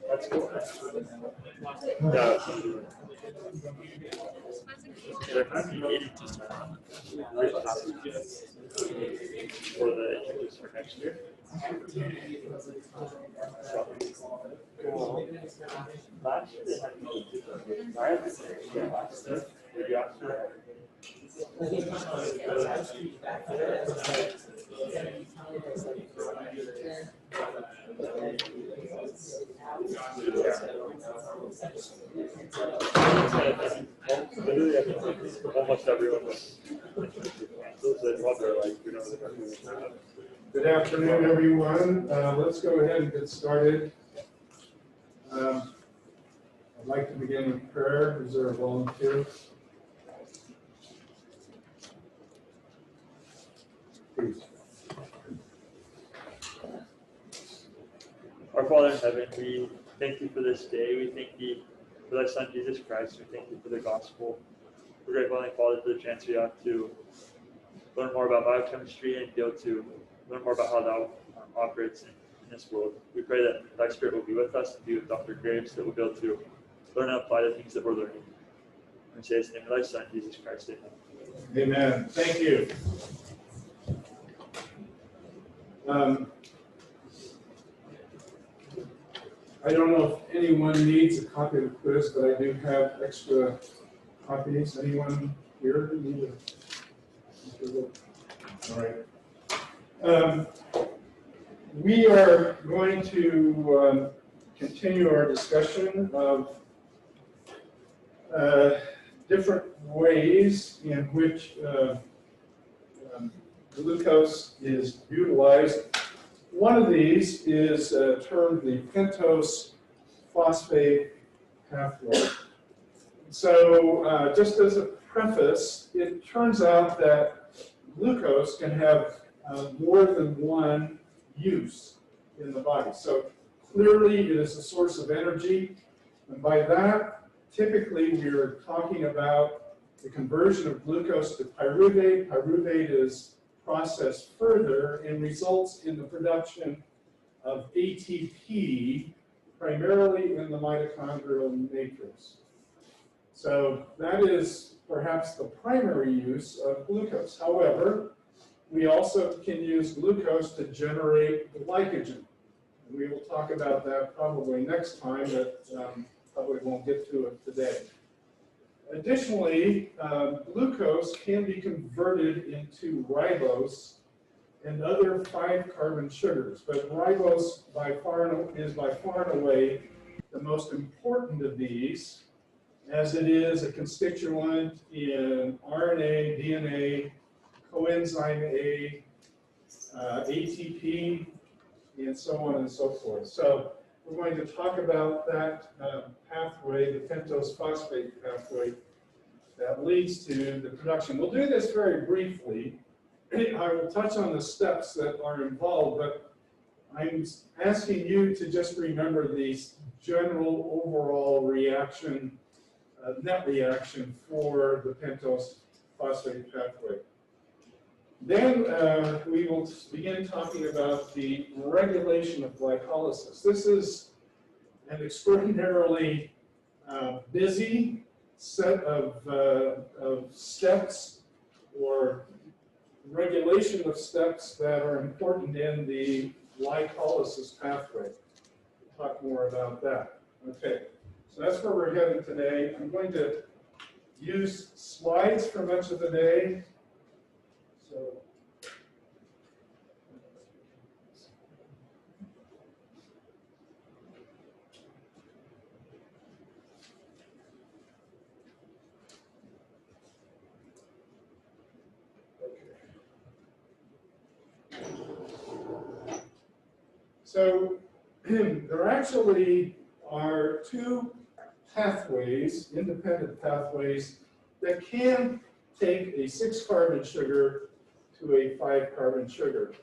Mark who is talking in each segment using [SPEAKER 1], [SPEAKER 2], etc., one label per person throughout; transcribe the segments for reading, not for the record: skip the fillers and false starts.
[SPEAKER 1] That's cool. Yeah. There might be 80 for the interviews for next year. Last year they had almost everyone was.
[SPEAKER 2] Good afternoon, everyone. Let's go ahead and get started. I'd like to begin with prayer. Is there a volunteer? Please.
[SPEAKER 1] Our Father in heaven, we thank you for this day. We thank you for thy Son, Jesus Christ. We thank you for the gospel. We're grateful, Father, for the chance we have to learn more about biochemistry and be able to learn more about how thou operates in this world. We pray that thy Spirit will be with us and be with Dr. Graves, that we'll be able to learn and apply the things that we're learning. And we say this in the name of thy Son, Jesus Christ. Amen.
[SPEAKER 2] Amen. Thank you. I don't know if anyone needs a copy of the quiz, but I do have extra copies. Anyone here need a? All right. We are going to continue our discussion of different ways in which glucose is utilized. One of these is termed the pentose phosphate pathway. So just as a preface, it turns out that glucose can have more than one use in the body. So clearly it is a source of energy, and by that, typically we're talking about the conversion of glucose to pyruvate. Pyruvate is processed further and results in the production of ATP, primarily in the mitochondrial matrix. So that is perhaps the primary use of glucose. However, we also can use glucose to generate glycogen. And we will talk about that probably next time, but probably won't get to it today. Additionally, glucose can be converted into ribose and other 5-carbon sugars, but ribose is by far and away the most important of these, as it is a constituent in RNA, DNA, coenzyme A, ATP, and so on and so forth. So we're going to talk about that pathway, the pentose phosphate pathway, that leads to the production. We'll do this very briefly. I will touch on the steps that are involved, but I'm asking you to just remember the general overall reaction, net reaction for the pentose phosphate pathway. Then we will begin talking about the regulation of glycolysis. This is an extraordinarily busy set of steps or regulation of steps that are important in the glycolysis pathway. We'll talk more about that. Okay, so that's where we're headed today. I'm going to use slides for much of the day. So there actually are two pathways, independent pathways, that can take a 6-carbon sugar to a 5-carbon sugar.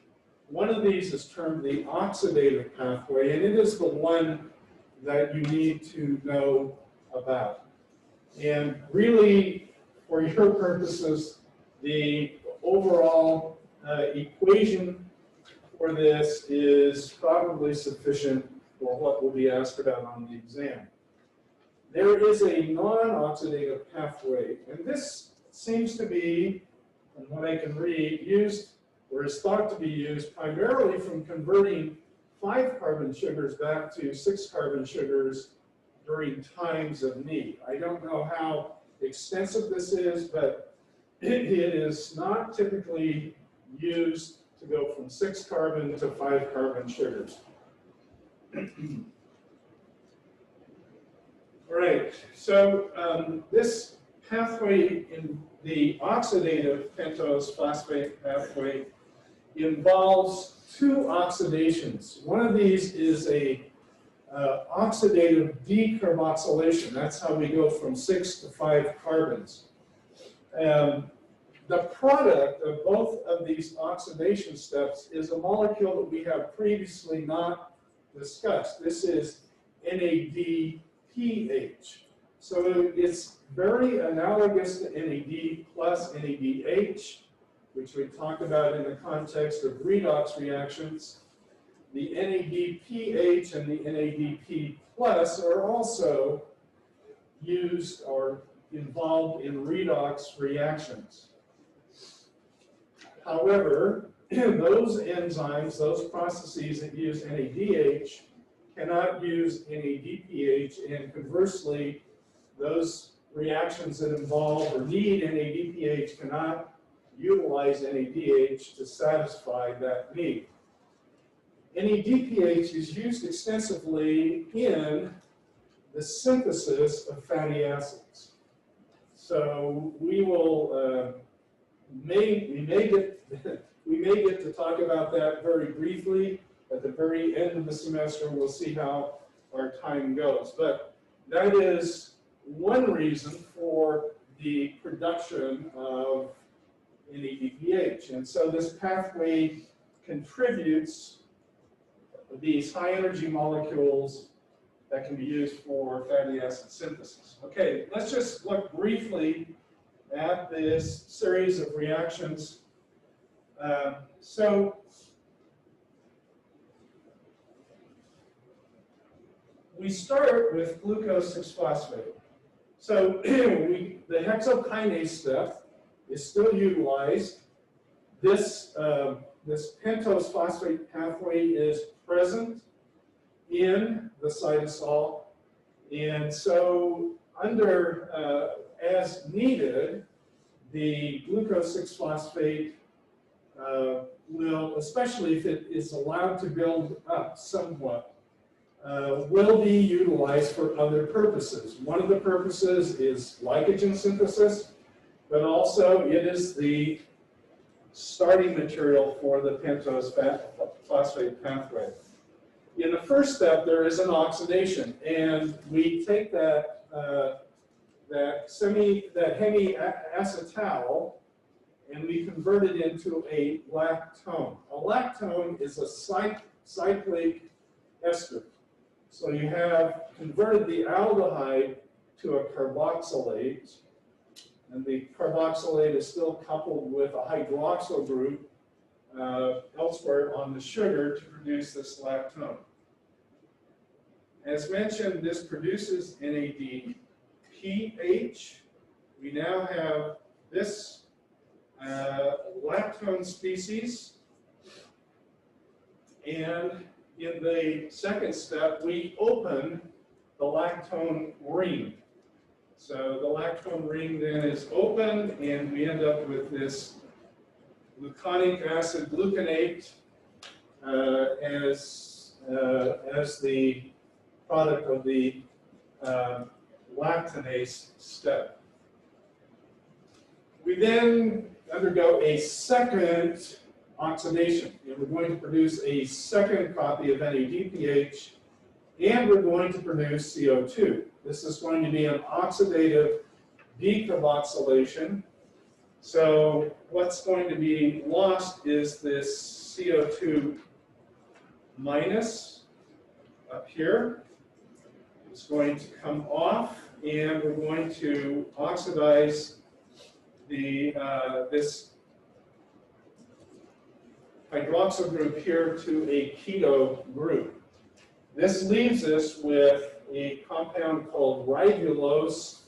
[SPEAKER 2] One of these is termed the oxidative pathway, and it is the one that you need to know about. And really, for your purposes, the overall equation for this is probably sufficient for what will be asked about on the exam. There is a non-oxidative pathway, and this seems to be, from what I can read, used or is thought to be used primarily from converting 5-carbon sugars back to 6-carbon sugars during times of need. I don't know how extensive this is, but it is not typically used to go from 6-carbon to 5-carbon sugars. All right, so this pathway in the oxidative pentose phosphate pathway involves 2 oxidations. One of these is a oxidative decarboxylation. That's how we go from 6 to 5 carbons. The product of both of these oxidation steps is a molecule that we have previously not discussed. This is NADPH. So it's very analogous to NAD plus NADH, which we talked about in the context of redox reactions. The NADPH and the NADP plus are also used or involved in redox reactions. However, those enzymes, those processes that use NADH cannot use NADPH, and conversely, those reactions that involve or need NADPH cannot utilize NADH to satisfy that need. NADPH is used extensively in the synthesis of fatty acids. So we will we may get to talk about that very briefly at the very end of the semester. We'll see how our time goes, but that is one reason for the production of NADPH. And so this pathway contributes these high energy molecules that can be used for fatty acid synthesis. Okay, let's just look briefly at this series of reactions. So we start with glucose 6-phosphate. So the hexokinase step is still utilized. This pentose phosphate pathway is present in the cytosol, and so as needed, the glucose 6-phosphate will, especially if it is allowed to build up somewhat, will be utilized for other purposes. One of the purposes is glycogen synthesis, but also it is the starting material for the pentose phosphate pathway. In the first step, there is an oxidation, and we take that hemiacetal, and we convert it into a lactone. A lactone is a cyclic ester. So you have converted the aldehyde to a carboxylate, and the carboxylate is still coupled with a hydroxyl group elsewhere on the sugar to produce this lactone. As mentioned, this produces NADPH. We now have this lactone species, and in the second step, we open the lactone ring. So the lactone ring then is open, and we end up with this gluconic acid gluconate as the product of the lactonase step. We then undergo a second oxidation, and we're going to produce a second copy of NADPH, and we're going to produce CO2. This is going to be an oxidative decarboxylation, So what's going to be lost is this CO2 minus up here. It's going to come off, and we're going to oxidize the this hydroxyl group here to a keto group. This leaves us with a compound called ribulose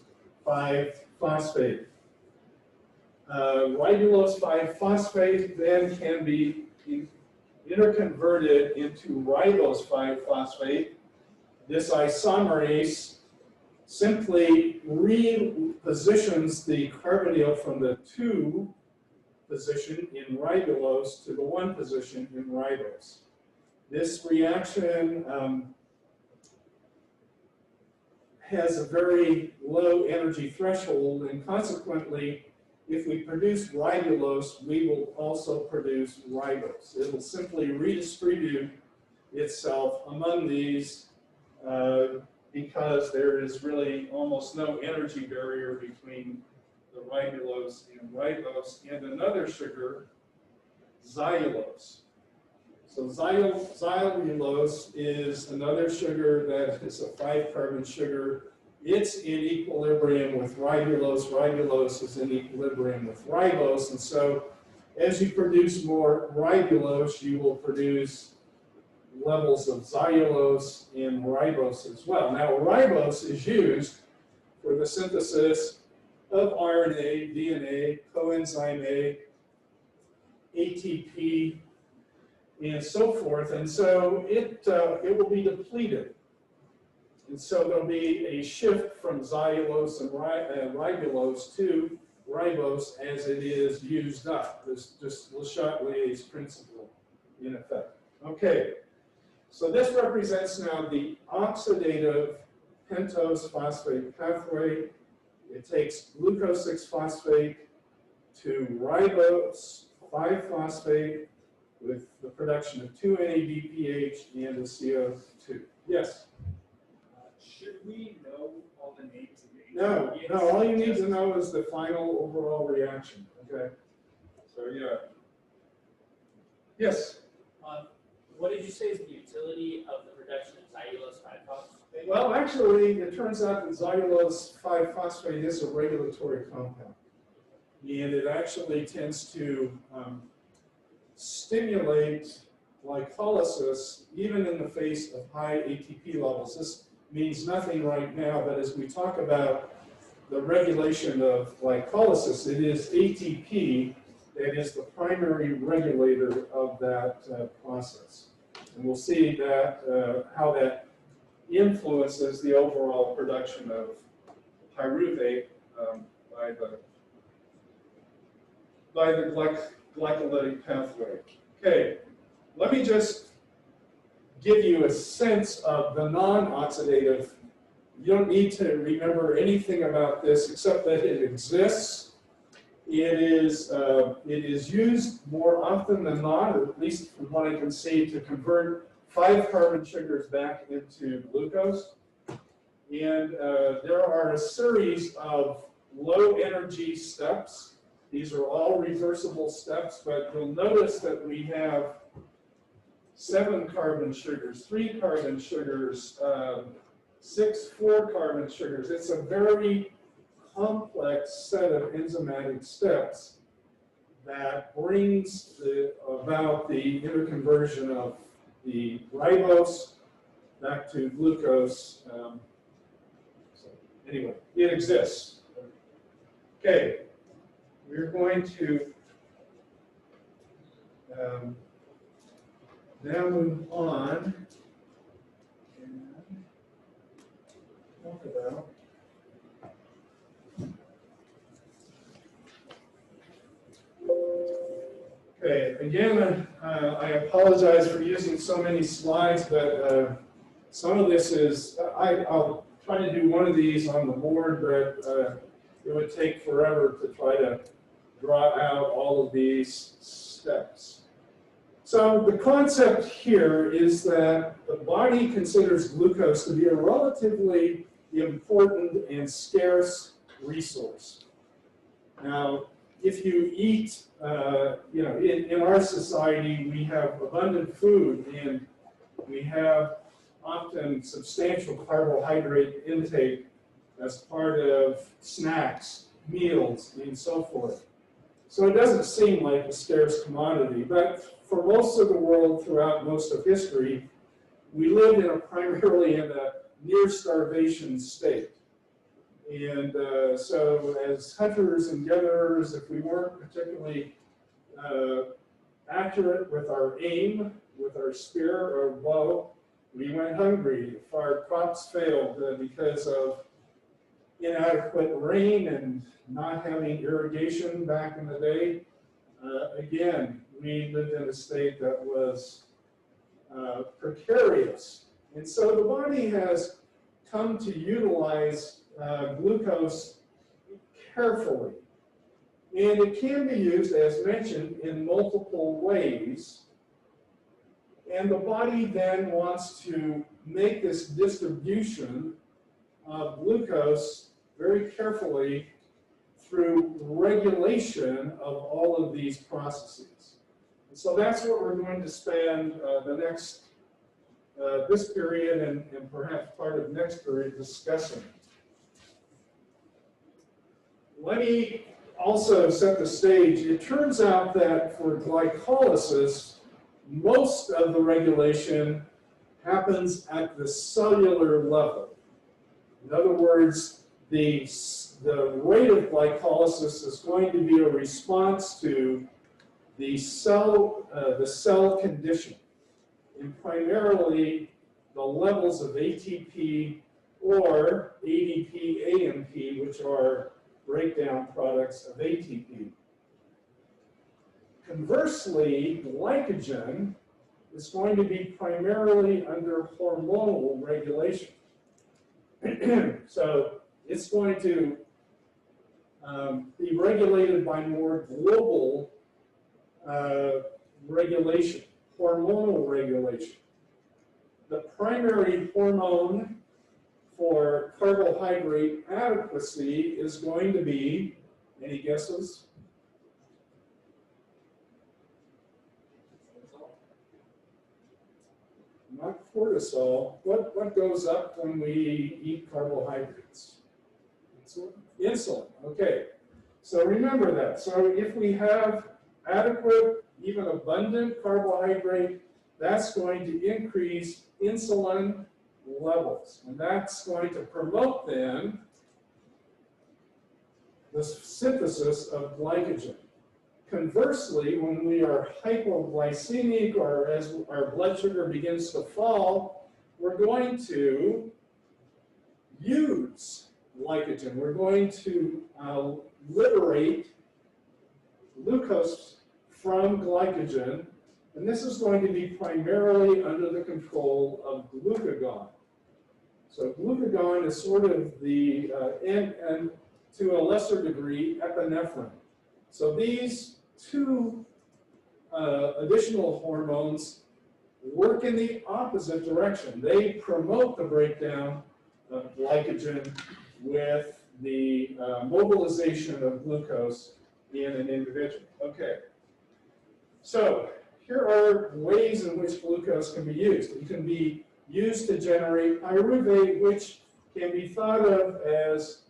[SPEAKER 2] 5-phosphate. Ribulose 5-phosphate then can be interconverted into ribose 5-phosphate. This isomerase simply repositions the carbonyl from the 2 position in ribulose to the 1 position in ribose. This reaction has a very low energy threshold, and consequently, if we produce ribulose, we will also produce ribose. It will simply redistribute itself among these because there is really almost no energy barrier between the ribulose and ribose, and another sugar, xylulose. So xylulose is another sugar that is a 5-carbon sugar. It's in equilibrium with ribulose. Ribulose is in equilibrium with ribose. And so as you produce more ribulose, you will produce levels of xylulose and ribose as well. Now, ribose is used for the synthesis of RNA, DNA, coenzyme A, ATP, and so forth. And so it will be depleted. And so there'll be a shift from xylulose and ribulose to ribose as it is used up. This just Le Chatelier's principle in effect. Okay, so this represents now the oxidative pentose phosphate pathway. It takes glucose 6-phosphate to ribose 5-phosphate with the production of 2 NADPH and a CO2. Yes?
[SPEAKER 3] Should we know all the names of the
[SPEAKER 2] No,
[SPEAKER 3] ingredients?
[SPEAKER 2] no, all you need to know is the final overall reaction, okay? So, yeah. Yes?
[SPEAKER 4] What did you say is the utility of the production of xylulose 5-phosphate?
[SPEAKER 2] Well, actually, it turns out that xylulose 5-phosphate is a regulatory compound. And it actually tends to stimulate glycolysis even in the face of high ATP levels. This means nothing right now, but as we talk about the regulation of glycolysis, it is ATP that is the primary regulator of that process. And we'll see that how that influences the overall production of pyruvate by the glycolytic pathway. Okay, let me just give you a sense of the non-oxidative. You don't need to remember anything about this except that it exists. It is used more often than not, or at least from what I can see, to convert 5-carbon sugars back into glucose. And there are a series of low energy steps. These are all reversible steps, but you'll notice that we have 7-carbon sugars, 3-carbon sugars, 6 4-carbon sugars. It's a very complex set of enzymatic steps that brings about the interconversion of the ribose back to glucose. So anyway, it exists. Okay, we're going to now move on and talk about okay, again, I apologize for using so many slides, but some of this is, I'll try to do one of these on the board, but it would take forever to try to draw out all of these steps. So the concept here is that the body considers glucose to be a relatively important and scarce resource. Now, if you eat, in our society, we have abundant food and we have often substantial carbohydrate intake as part of snacks, meals, and so forth. So it doesn't seem like a scarce commodity, but for most of the world throughout most of history, we lived primarily in a near starvation state. And so as hunters and gatherers, if we weren't particularly accurate with our aim, with our spear or bow, we went hungry. If our crops failed because of inadequate rain and not having irrigation back in the day, again, we lived in a state that was precarious. And so the body has come to utilize glucose carefully. And it can be used, as mentioned, in multiple ways. And the body then wants to make this distribution of glucose very carefully through regulation of all of these processes. And so that's what we're going to spend the next, this period and perhaps part of next period discussing. Let me also set the stage. It turns out that for glycolysis, most of the regulation happens at the cellular level. In other words, the rate of glycolysis is going to be a response to the cell condition, and primarily the levels of ATP or ADP, AMP, which are breakdown products of ATP. Conversely, glycogen is going to be primarily under hormonal regulation. So it's going to be regulated by more global regulation, hormonal regulation. The primary hormone for carbohydrate adequacy is going to be, any guesses? Not cortisol. What goes up when we eat carbohydrates? Insulin. Insulin, okay. So remember that. So if we have adequate, even abundant carbohydrate, that's going to increase insulin levels. And that's going to promote then the synthesis of glycogen. Conversely, when we are hypoglycemic or as our blood sugar begins to fall, we're going to use glycogen. We're going to liberate glucose from glycogen, and this is going to be primarily under the control of glucagon. So glucagon is sort of the, and to a lesser degree, epinephrine. So these two additional hormones work in the opposite direction. They promote the breakdown of glycogen with the mobilization of glucose in an individual. Okay. So here are ways in which glucose can be used. It can be used to generate pyruvate, which can be thought of as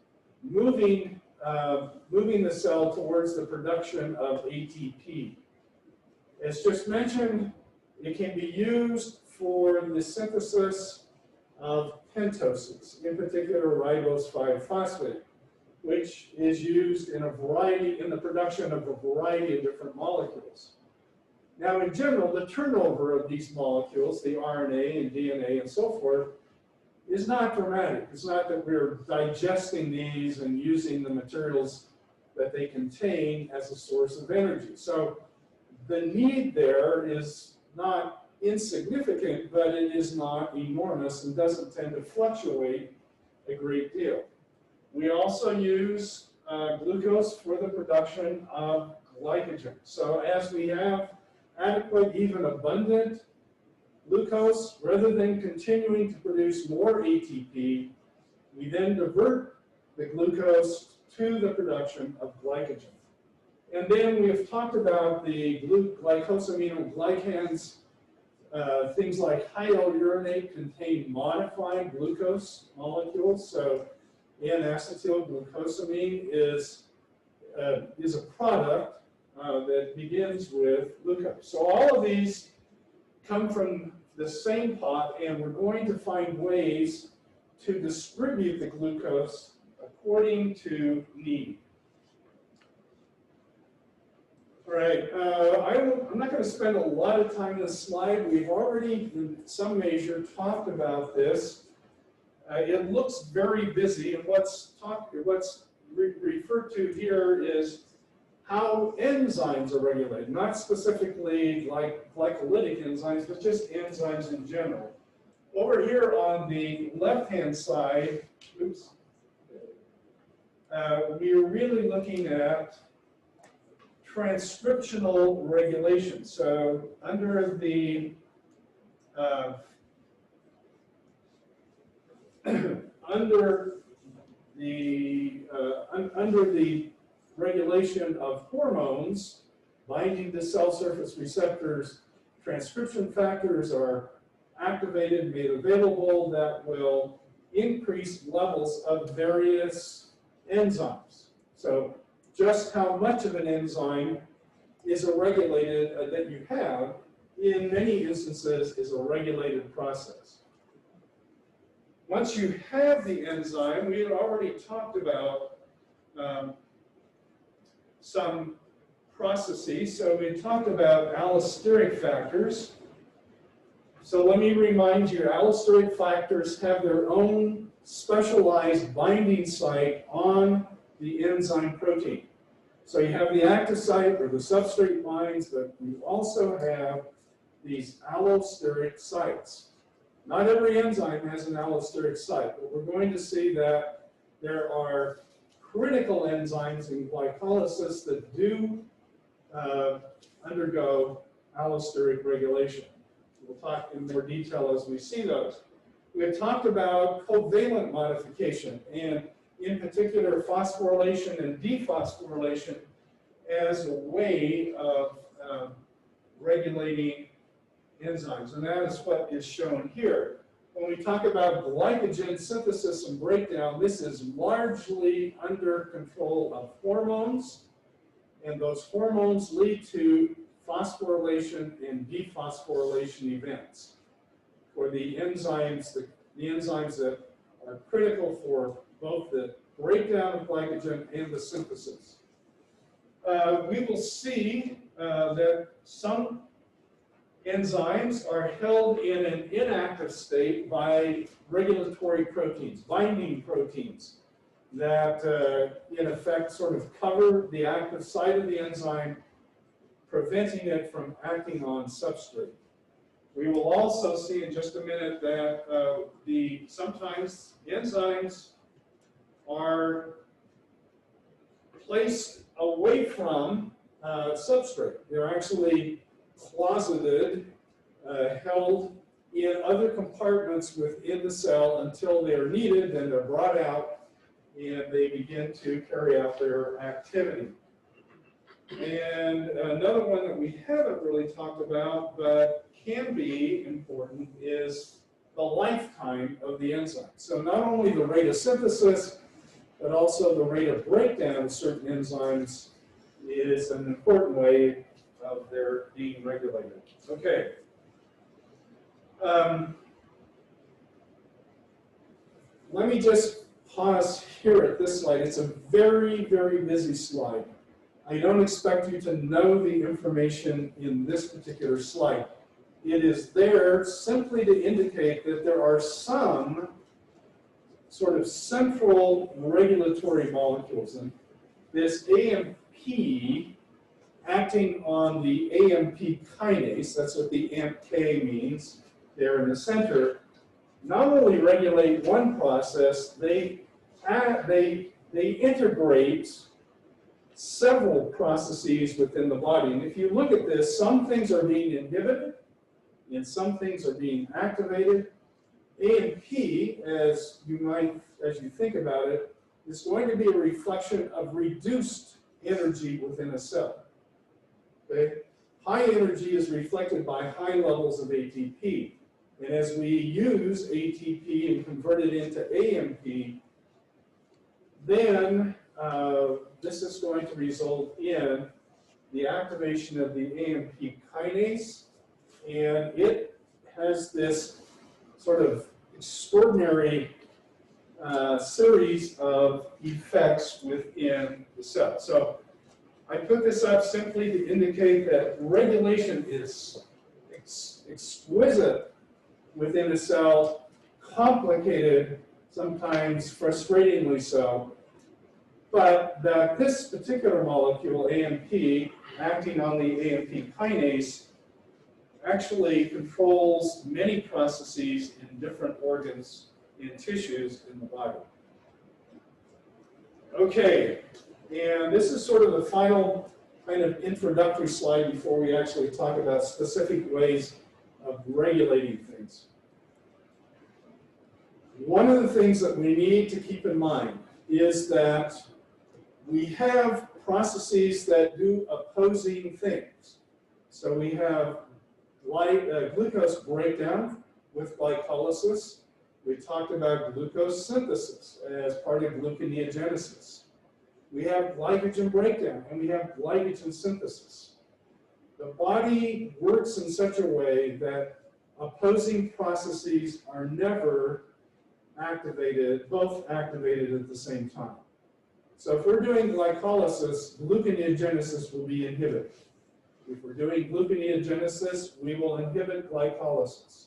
[SPEAKER 2] moving the cell towards the production of ATP. As just mentioned, it can be used for the synthesis of pentoses, in particular ribose 5-phosphate, which is used in the production of a variety of different molecules. Now, in general, the turnover of these molecules, the RNA and DNA and so forth, is not dramatic. It's not that we're digesting these and using the materials that they contain as a source of energy. So the need there is not insignificant, but it is not enormous and doesn't tend to fluctuate a great deal. We also use glucose for the production of glycogen. So as we have adequate, even abundant glucose, rather than continuing to produce more ATP, we then divert the glucose to the production of glycogen. And then we've talked about the glycosaminoglycans. Things like high L-urinate contain modified glucose molecules. So N-acetylglucosamine is a product that begins with glucose. So all of these come from the same pot, and we're going to find ways to distribute the glucose according to need. All right, I'm not going to spend a lot of time on this slide. We've already, in some measure, talked about this. It looks very busy, and what's referred to here is how enzymes are regulated, not specifically like glycolytic enzymes, but just enzymes in general. Over here on the left-hand side, oops, we're really looking at transcriptional regulation. So under the under the regulation of hormones binding to cell surface receptors, transcription factors are activated, made available that will increase levels of various enzymes. So just how much of an enzyme is a regulated, that you have, in many instances, is a regulated process. Once you have the enzyme, we had already talked about some processes. So we talked about allosteric factors. So let me remind you, allosteric factors have their own specialized binding site on the enzyme protein. So you have the active site where the substrate binds, but you also have these allosteric sites. Not every enzyme has an allosteric site, but we're going to see that there are critical enzymes in glycolysis that do undergo allosteric regulation. We'll talk in more detail as we see those. We had talked about covalent modification, and in particular phosphorylation and dephosphorylation as a way of regulating enzymes, and that is what is shown here. When we talk about glycogen synthesis and breakdown, this is largely under control of hormones, and those hormones lead to phosphorylation and dephosphorylation events for the enzymes that are critical for both the breakdown of glycogen and the synthesis. We will see that some enzymes are held in an inactive state by regulatory proteins, binding proteins, that in effect sort of cover the active site of the enzyme, preventing it from acting on substrate. We will also see in just a minute that sometimes enzymes are placed away from substrate. They're actually closeted, held in other compartments within the cell until they're needed, then they're brought out and they begin to carry out their activity. And another one that we haven't really talked about but can be important is the lifetime of the enzyme. So not only the rate of synthesis, but also the rate of breakdown of certain enzymes is an important way of their being regulated. Okay. Let me just pause here at this slide. It's a very, very busy slide. I don't expect you to know the information in this particular slide. It is there simply to indicate that there are some sort of central regulatory molecules. And this AMP acting on the AMP kinase, that's what the AMP-K means there in the center, not only regulate one process, they integrate several processes within the body. And if you look at this, some things are being inhibited and some things are being activated. AMP, as you think about it, is going to be a reflection of reduced energy within a cell. Okay? High energy is reflected by high levels of ATP. And as we use ATP and convert it into AMP, then this is going to result in the activation of the AMP kinase, and it has this sort of extraordinary series of effects within the cell. So I put this up simply to indicate that regulation is exquisite within a cell, complicated, sometimes frustratingly so, but that this particular molecule, AMP, acting on the AMP kinase, actually controls many processes in different organs and tissues in the body. Okay, and this is sort of the final kind of introductory slide before we actually talk about specific ways of regulating things. One of the things that we need to keep in mind is that we have processes that do opposing things. So we have glucose breakdown with glycolysis. We talked about glucose synthesis as part of gluconeogenesis. We have glycogen breakdown and we have glycogen synthesis. The body works in such a way that opposing processes are never activated, both activated at the same time. So if we're doing glycolysis, gluconeogenesis will be inhibited. If we're doing gluconeogenesis, we will inhibit glycolysis.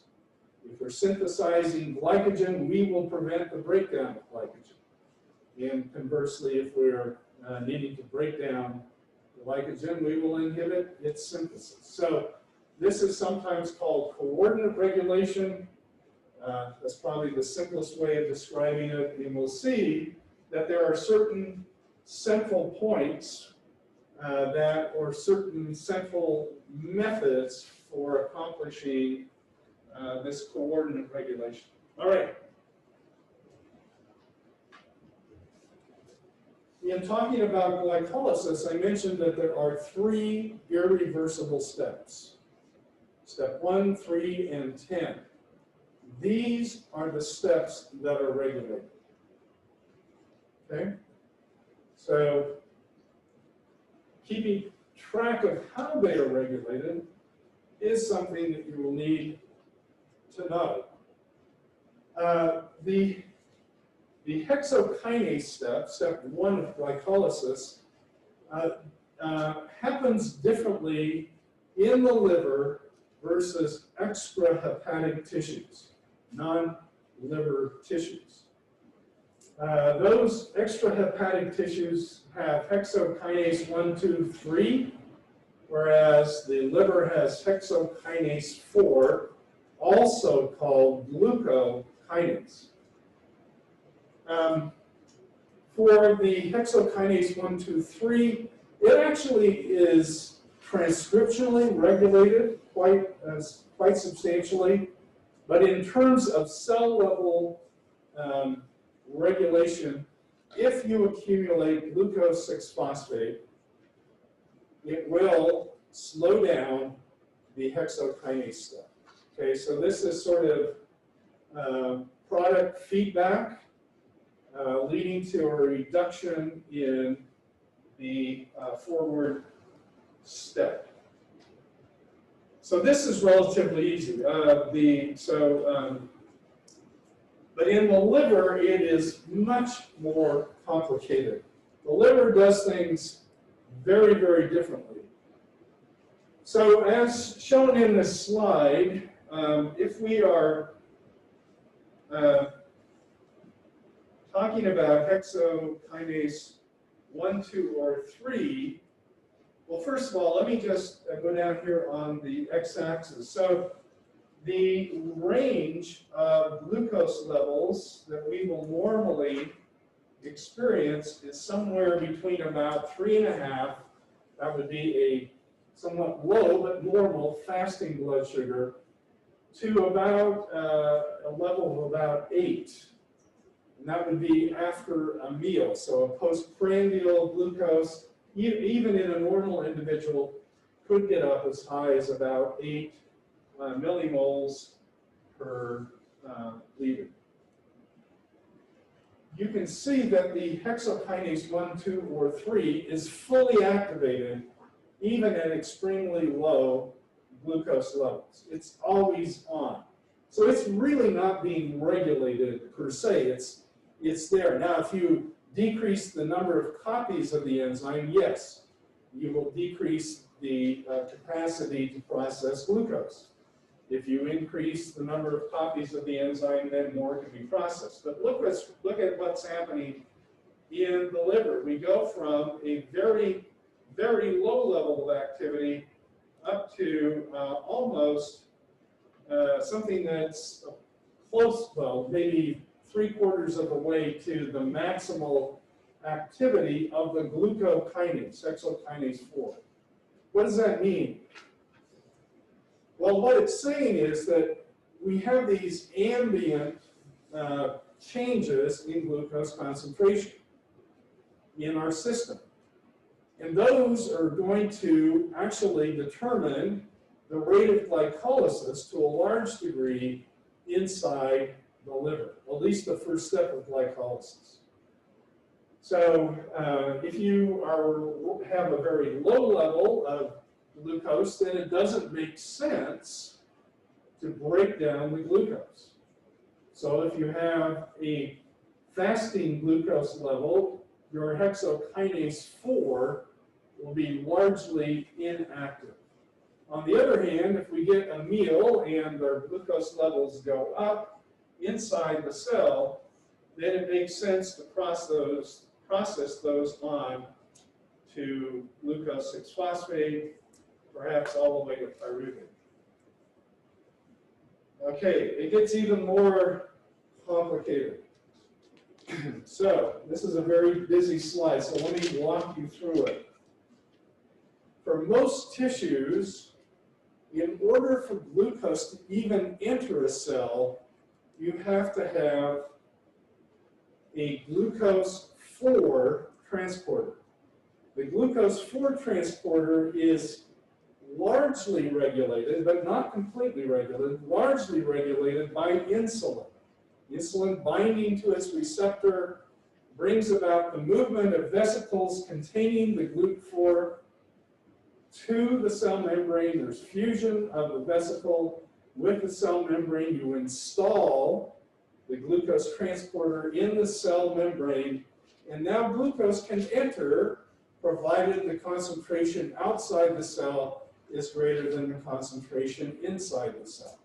[SPEAKER 2] If we're synthesizing glycogen, we will prevent the breakdown of glycogen. And conversely, if we're needing to break down glycogen, we will inhibit its synthesis. So this is sometimes called coordinate regulation. That's probably the simplest way of describing it. And we'll see that there are certain central points or certain central methods for accomplishing this coordinate regulation. All right. In talking about glycolysis, I mentioned that there are 3 irreversible steps. Step 1, 3, and 10. These are the steps that are regulated. Okay? So, keeping track of how they are regulated is something that you will need to know. The hexokinase step, step 1 of glycolysis, happens differently in the liver versus extrahepatic tissues, non-liver tissues. Those extrahepatic tissues have hexokinase 1, 2, 3, whereas the liver has hexokinase 4, also called glucokinase. For the hexokinase 1, 2, 3, it actually is transcriptionally regulated quite substantially, but in terms of cell level regulation, if you accumulate glucose 6-phosphate, it will slow down the hexokinase step. Okay, so this is sort of product feedback leading to a reduction in the forward step. So this is relatively easy. But in the liver, it is much more complicated. The liver does things very, very differently. So as shown in this slide, if we are talking about hexokinase 1, 2, or 3, well, first of all, let me just go down here on the x-axis. So the range of glucose levels that we will normally experience is somewhere between about 3.5, that would be a somewhat low but normal fasting blood sugar, to about a level of about 8. And that would be after a meal. So a postprandial glucose even in a normal individual, could get up as high as about 8 millimoles per liter. You can see that the hexokinase 1, 2, or 3 is fully activated even at extremely low glucose levels. It's always on. So it's really not being regulated per se. It's there. Now, if you decrease the number of copies of the enzyme, yes, you will decrease the capacity to process glucose. If you increase the number of copies of the enzyme, then more can be processed. But look at what's happening in the liver. We go from a very, very low level of activity up to almost something that's close, well, maybe 3/4 of the way to the maximal activity of the glucokinase, hexokinase 4. What does that mean? Well, what it's saying is that we have these ambient changes in glucose concentration in our system. And those are going to actually determine the rate of glycolysis to a large degree inside the liver, at least the first step of glycolysis. So if you have a very low level of glucose, then it doesn't make sense to break down the glucose. So if you have a fasting glucose level, your hexokinase 4 will be largely inactive. On the other hand, if we get a meal and our glucose levels go up inside the cell, then it makes sense to process those on to glucose 6-phosphate, perhaps all the way to pyruvate. Okay, it gets even more complicated. So this is a very busy slide, so let me walk you through it. For most tissues, in order for glucose to even enter a cell, you have to have a glucose 4 transporter. The glucose 4 transporter is largely regulated, but not completely regulated, largely regulated by insulin. Insulin binding to its receptor brings about the movement of vesicles containing the GLUT4 to the cell membrane. There's fusion of the vesicle with the cell membrane. You install the glucose transporter in the cell membrane, and now glucose can enter provided the concentration outside the cell is greater than the concentration inside the cell.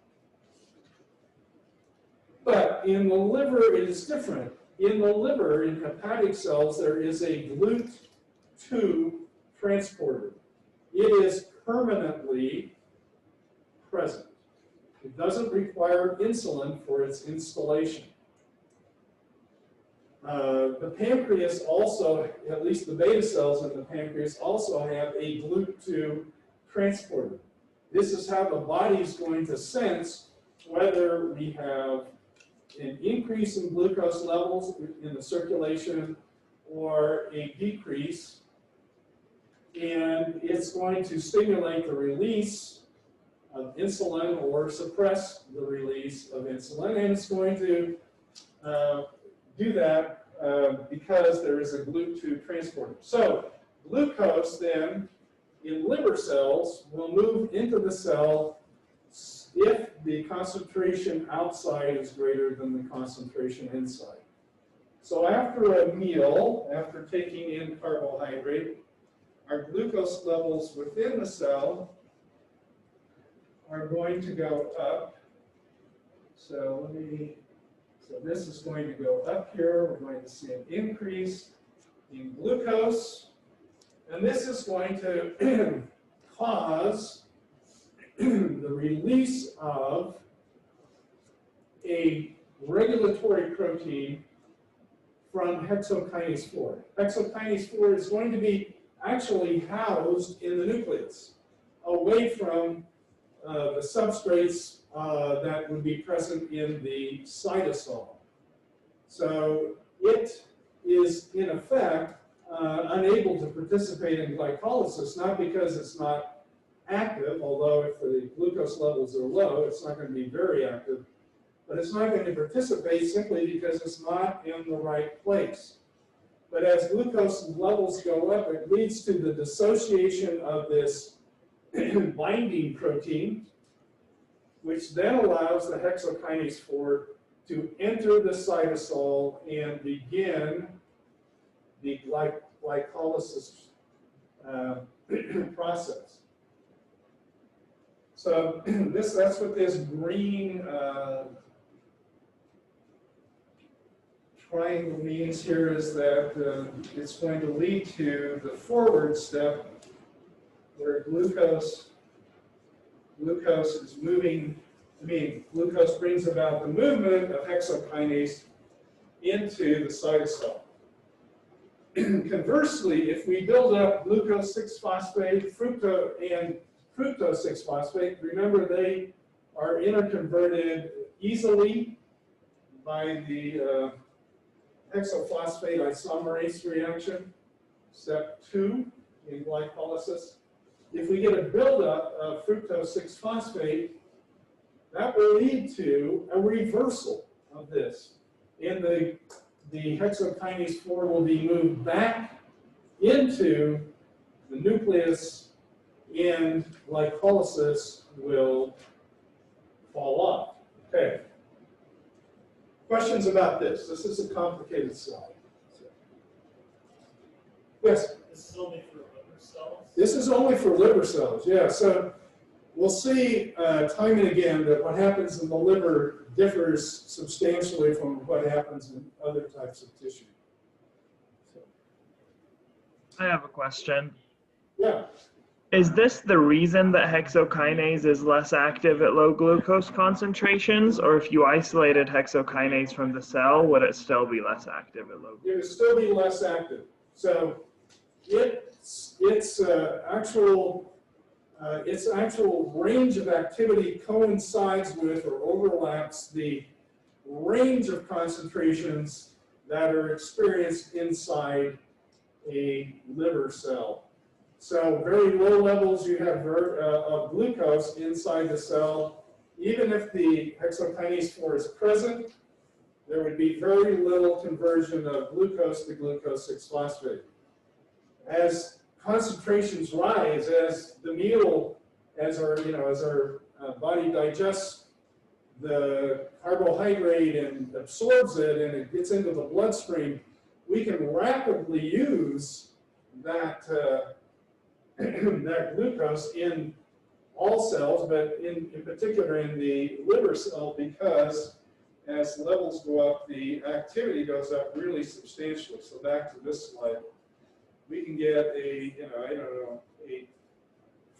[SPEAKER 2] But in the liver, it is different. In the liver, in hepatic cells, there is a GLUT2 transporter. It is permanently present. It doesn't require insulin for its installation. The pancreas also, at least the beta cells in the pancreas, also have a GLUT2 transporter. This is how the body is going to sense whether we have an increase in glucose levels in the circulation or a decrease, and it's going to stimulate the release of insulin or suppress the release of insulin, and it's going to do that because there is a GLUT2 transporter. So glucose then in liver cells will move into the cell if the concentration outside is greater than the concentration inside. So after a meal, after taking in carbohydrate, our glucose levels within the cell are going to go up. So this is going to go up here. We're going to see an increase in glucose. And this is going to cause the release of a regulatory protein from hexokinase 4. Hexokinase 4 is going to be actually housed in the nucleus, away from the substrates that would be present in the cytosol. So it is, in effect, unable to participate in glycolysis, not because it's not active, although if the glucose levels are low, it's not going to be very active, but it's not going to participate simply because it's not in the right place. But as glucose levels go up, it leads to the dissociation of this binding protein, which then allows the hexokinase 4 to enter the cytosol and begin the glycolysis process. So that's what this green triangle means here, is that it's going to lead to the forward step where glucose is moving. Glucose brings about the movement of hexokinase into the cytosol. Conversely, if we build up glucose 6-phosphate, fructose 6-phosphate, remember they are interconverted easily by the hexophosphate isomerase reaction, step 2 in glycolysis. If we get a buildup of fructose 6-phosphate, that will lead to a reversal of this. And the hexokinase 4 will be moved back into the nucleus, and glycolysis will fall off. Okay. Questions about this? This is a complicated slide. Yes?
[SPEAKER 4] This is only for liver cells?
[SPEAKER 2] This is only for liver cells, yeah. So we'll see time and again that what happens in the liver differs substantially from what happens in other types of tissue. So,
[SPEAKER 5] I have a question.
[SPEAKER 2] yeah.
[SPEAKER 5] Is this the reason that hexokinase is less active at low glucose concentrations, or if you isolated hexokinase from the cell, would it still be less active at low glucose?
[SPEAKER 2] It would still be less active. So its actual range of activity coincides with or overlaps the range of concentrations that are experienced inside a liver cell. So very low levels you have of glucose inside the cell. Even if the hexokinase 4 is present, there would be very little conversion of glucose to glucose 6-phosphate. As concentrations rise, as our body digests the carbohydrate and absorbs it, and it gets into the bloodstream, we can rapidly use that that glucose in all cells, but in particular in the liver cell, because as levels go up, the activity goes up really substantially. So back to this slide, we can get a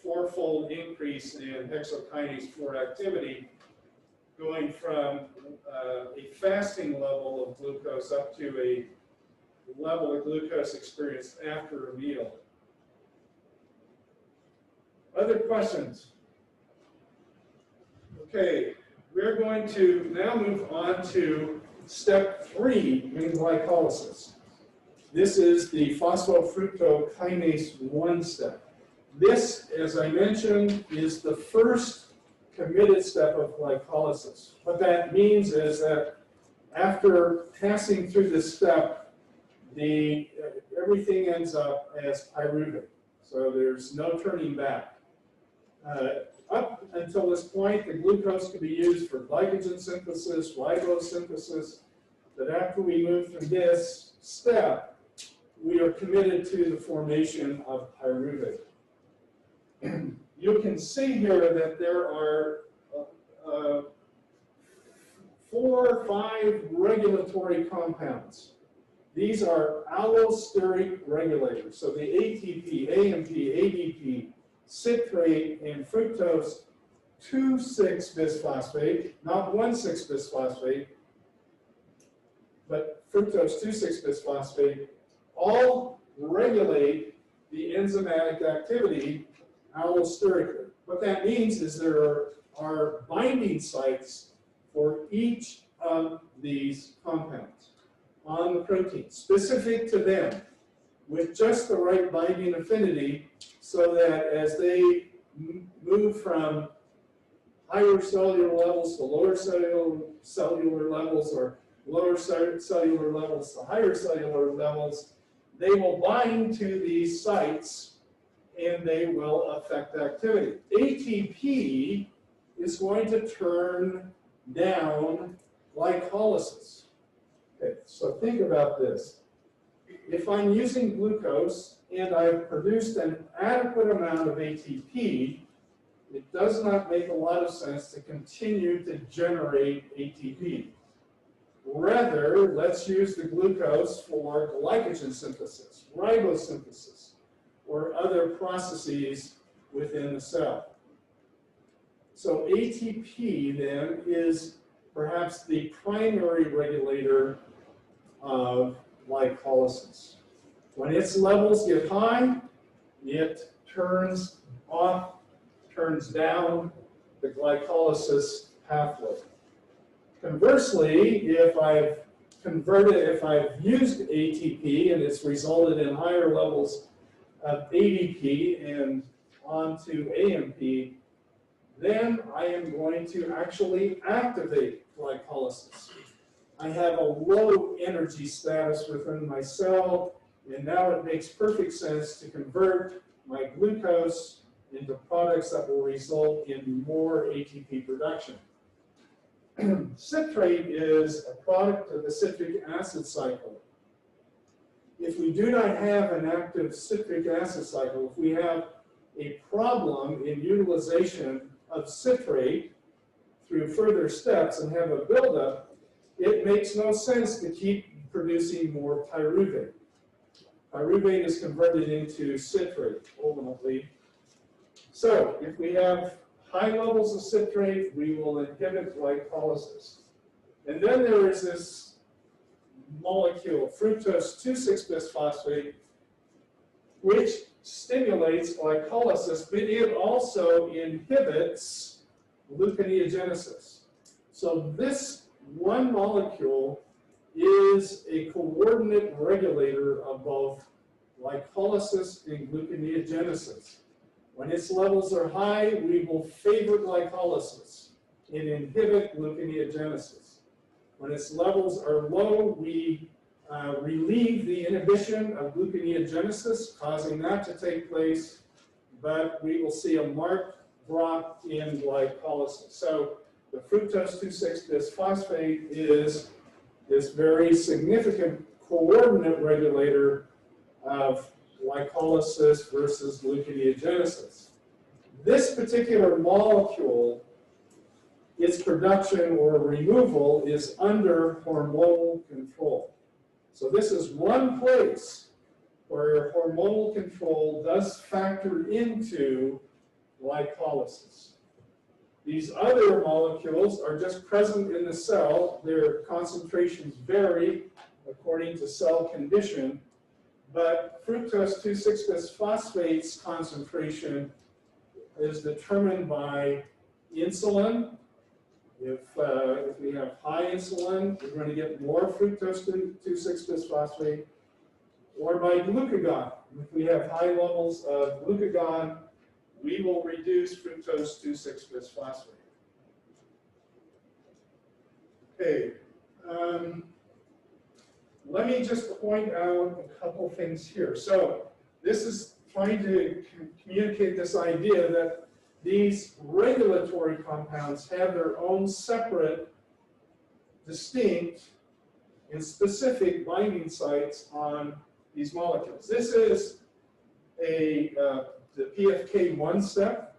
[SPEAKER 2] fourfold increase in hexokinase 4 activity, going from a fasting level of glucose up to a level of glucose experienced after a meal. Other questions? Okay, we're going to now move on to step 3 in glycolysis. This is the phosphofructokinase 1 step. This, as I mentioned, is the first committed step of glycolysis. What that means is that after passing through this step, everything ends up as pyruvate. So there's no turning back. Up until this point, the glucose can be used for glycogen synthesis, ribose synthesis, but after we move through this step, we are committed to the formation of pyruvate. You can see here that there are 4 or 5 regulatory compounds. These are allosteric regulators. So the ATP, AMP, ADP, citrate, and fructose 2,6-bisphosphate, not 1,6-bisphosphate, but fructose 2,6-bisphosphate, all regulate the enzymatic activity allosterically. What that means is there are binding sites for each of these compounds on the protein, specific to them. with just the right binding affinity so that as they move from higher cellular levels to lower cellular levels, or lower cellular levels to higher cellular levels, they will bind to these sites and they will affect activity. ATP is going to turn down glycolysis. Okay, so think about this. If I'm using glucose and I've produced an adequate amount of ATP, it does not make a lot of sense to continue to generate ATP. Rather, let's use the glucose for glycogen synthesis, ribosynthesis, or other processes within the cell. So ATP then is perhaps the primary regulator of glycolysis. When its levels get high, it turns off, turns down the glycolysis pathway. Conversely, if I've used ATP and it's resulted in higher levels of ADP and onto AMP, then I am going to actually activate glycolysis. I have a low energy status within my cell, and now it makes perfect sense to convert my glucose into products that will result in more ATP production. Citrate is a product of the citric acid cycle. If we do not have an active citric acid cycle, if we have a problem in utilization of citrate through further steps and have a buildup, it makes no sense to keep producing more pyruvate. Pyruvate is converted into citrate ultimately. So if we have high levels of citrate, we will inhibit glycolysis. And then there is this molecule, fructose 2,6-bisphosphate, which stimulates glycolysis, but it also inhibits gluconeogenesis. So this one molecule is a coordinate regulator of both glycolysis and gluconeogenesis. When its levels are high, we will favor glycolysis and inhibit gluconeogenesis. When its levels are low, we relieve the inhibition of gluconeogenesis, causing that to take place, but we will see a marked drop in glycolysis. So the fructose 2,6-bisphosphate is this very significant coordinate regulator of glycolysis versus gluconeogenesis. This particular molecule, its production or removal is under hormonal control. So this is one place where hormonal control does factor into glycolysis. These other molecules are just present in the cell. Their concentrations vary according to cell condition, but fructose 2,6-bisphosphate's concentration is determined by insulin. If we have high insulin, we're going to get more fructose 2,6-bisphosphate, or by glucagon. If we have high levels of glucagon, we will reduce fructose 2,6-bisphosphate. Okay, let me just point out a couple things here. So this is trying to communicate this idea that these regulatory compounds have their own separate, distinct, and specific binding sites on these molecules. This is the PFK1 step.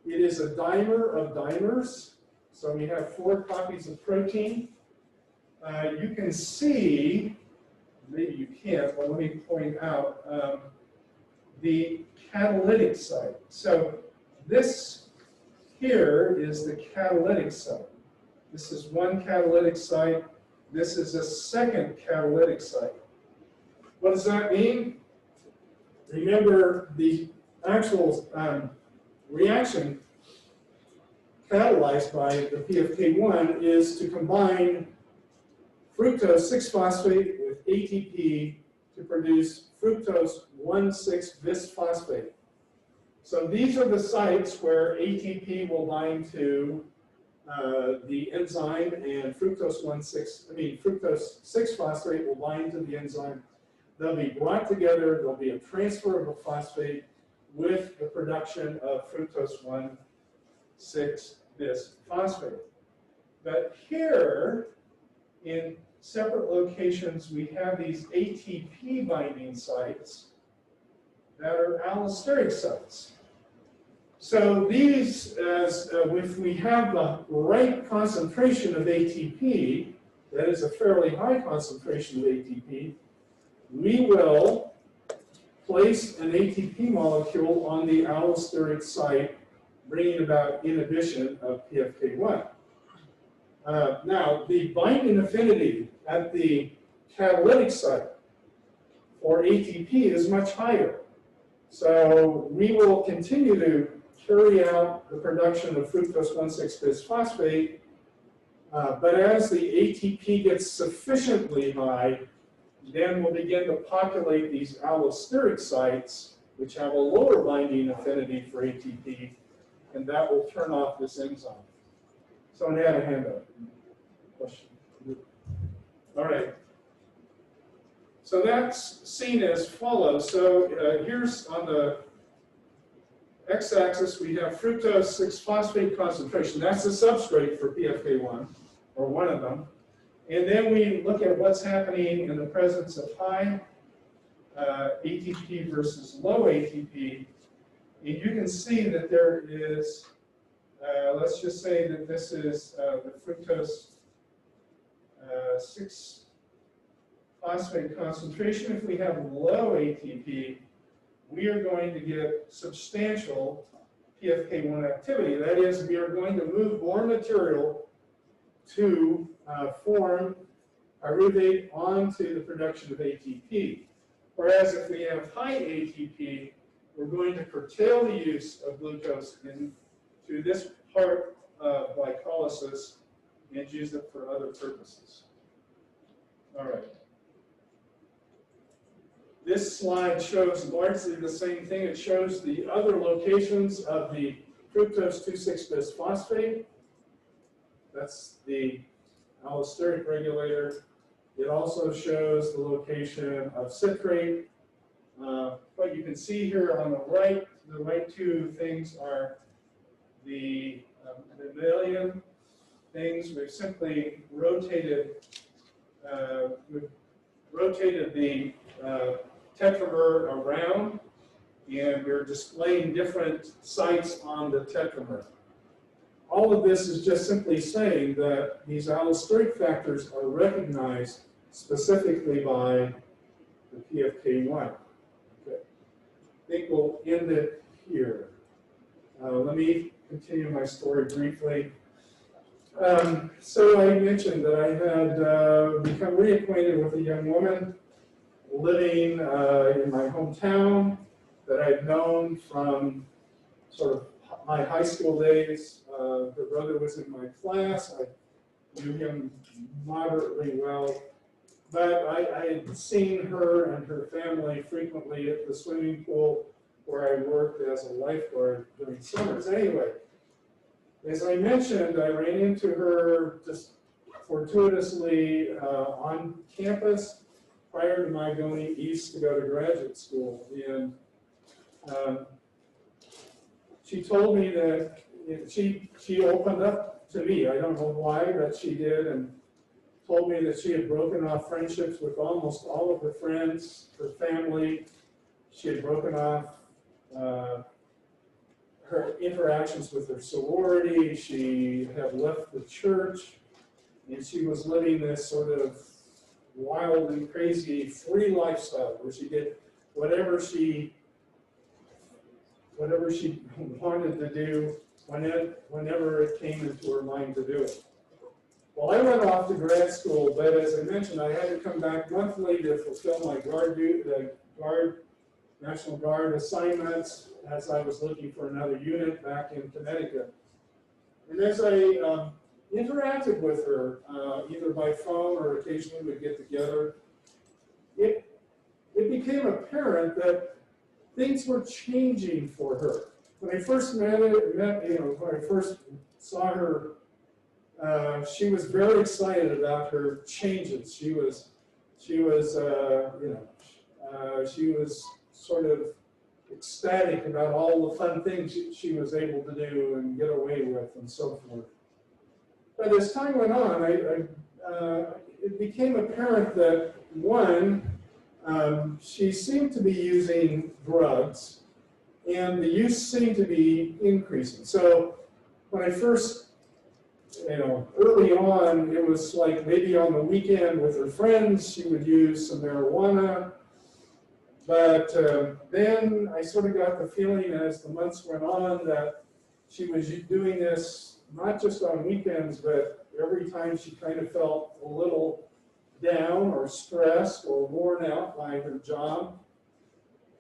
[SPEAKER 2] It is a dimer of dimers. So we have 4 copies of protein. You can see, maybe you can't, but let me point out the catalytic site. So this here is the catalytic site. This is one catalytic site. This is a second catalytic site. What does that mean? Remember, the actual reaction catalyzed by the PFK1 is to combine fructose 6-phosphate with ATP to to produce fructose 1,6-bisphosphate. So these are the sites where ATP will bind to the enzyme, and fructose 6-phosphate will bind to the enzyme. They'll be brought together. There'll be a transfer of a phosphate with the production of fructose 1,6-bisphosphate. But here, in separate locations, we have these ATP binding sites that are allosteric sites. So these, if we have the right concentration of ATP, that is a fairly high concentration of ATP, we will place an ATP molecule on the allosteric site, bringing about inhibition of PFK1. Now, the binding affinity at the catalytic site for ATP is much higher. So we will continue to carry out the production of fructose 1,6-bisphosphate, but as the ATP gets sufficiently high, then we'll begin to populate these allosteric sites, which have a lower binding affinity for ATP, and that will turn off this enzyme. Someone had a hand up. Question? All right. So that's seen as follows. So here's on the x-axis, we have fructose 6-phosphate concentration. That's the substrate for PFK1, or one of them. And then we look at what's happening in the presence of high ATP versus low ATP. And you can see that there is, let's just say that this is the fructose 6-phosphate concentration. If we have low ATP, we are going to get substantial PFK1 activity. That is, we are going to move more material to form pyruvate onto the production of ATP. Whereas if we have high ATP, we're going to curtail the use of glucose into this part of glycolysis and use it for other purposes. All right. This slide shows largely the same thing. It shows the other locations of the fructose 2,6-bisphosphate. That's the allosteric regulator. It also shows the location of citrate. What you can see here on the right two things are the mammalian things. We've simply rotated the tetramer around, and we're displaying different sites on the tetramer. All of this is just simply saying that these allosteric factors are recognized specifically by the PFK1. Okay. I think we'll end it here. Let me continue my story briefly. So I mentioned that I had become reacquainted with a young woman living in my hometown that I'd known from sort of my high school days. Her brother was in my class. I knew him moderately well. But I had seen her and her family frequently at the swimming pool where I worked as a lifeguard during summers. Anyway, as I mentioned, I ran into her just fortuitously on campus prior to my going east to go to graduate school. And she told me that she opened up to me. I don't know why, but she did, and told me that she had broken off friendships with almost all of her friends, her family. She had broken off her interactions with her sorority. She had left the church, and she was living this sort of wild and crazy free lifestyle where she did whatever she wanted to do whenever it came into her mind to do it. Well, I went off to grad school, but as I mentioned, I had to come back monthly to fulfill my National Guard assignments as I was looking for another unit back in Connecticut. And as I interacted with her, either by phone or occasionally we'd get together, it it became apparent that things were changing for her. When I first when I first saw her, she was very excited about her changes. She was sort of ecstatic about all the fun things she was able to do and get away with and so forth. But as time went on, it became apparent that one, she seemed to be using drugs, and the use seemed to be increasing. So when I first, early on, it was like maybe on the weekend with her friends, she would use some marijuana. But then I sort of got the feeling as the months went on that she was doing this not just on weekends, but every time she kind of felt a little down or stressed or worn out by her job.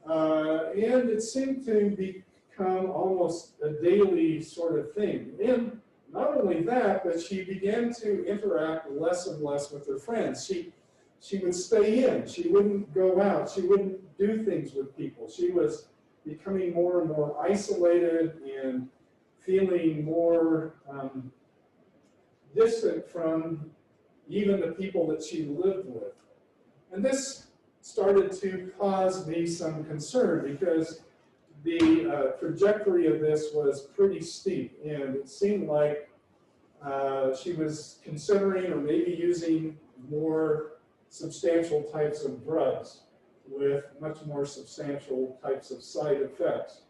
[SPEAKER 2] And it seemed to become almost a daily sort of thing. And not only that, but she began to interact less and less with her friends. She would stay in. She wouldn't go out. She wouldn't do things with people. She was becoming more and more isolated and feeling more distant from even the people that she lived with. And this started to cause me some concern because the trajectory of this was pretty steep, and it seemed like she was considering or maybe using more substantial types of drugs with much more substantial types of side effects.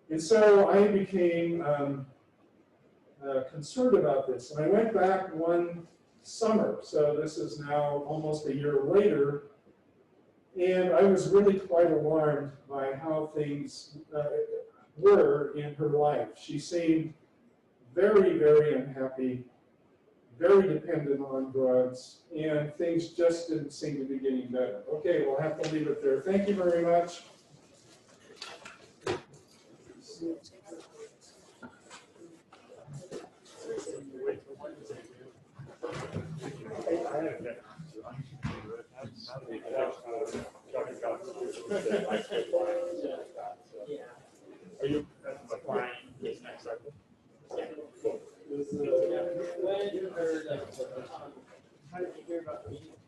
[SPEAKER 2] And so I became concerned about this. And I went back one summer, so this is now almost a year later, and I was really quite alarmed by how things were in her life. She seemed very, very unhappy, very dependent on drugs, and things just didn't seem to be getting better. Okay, we'll have to leave it there. Thank you very much.
[SPEAKER 1] Are you applying this next cycle?
[SPEAKER 4] When you heard, how did you hear about the meeting?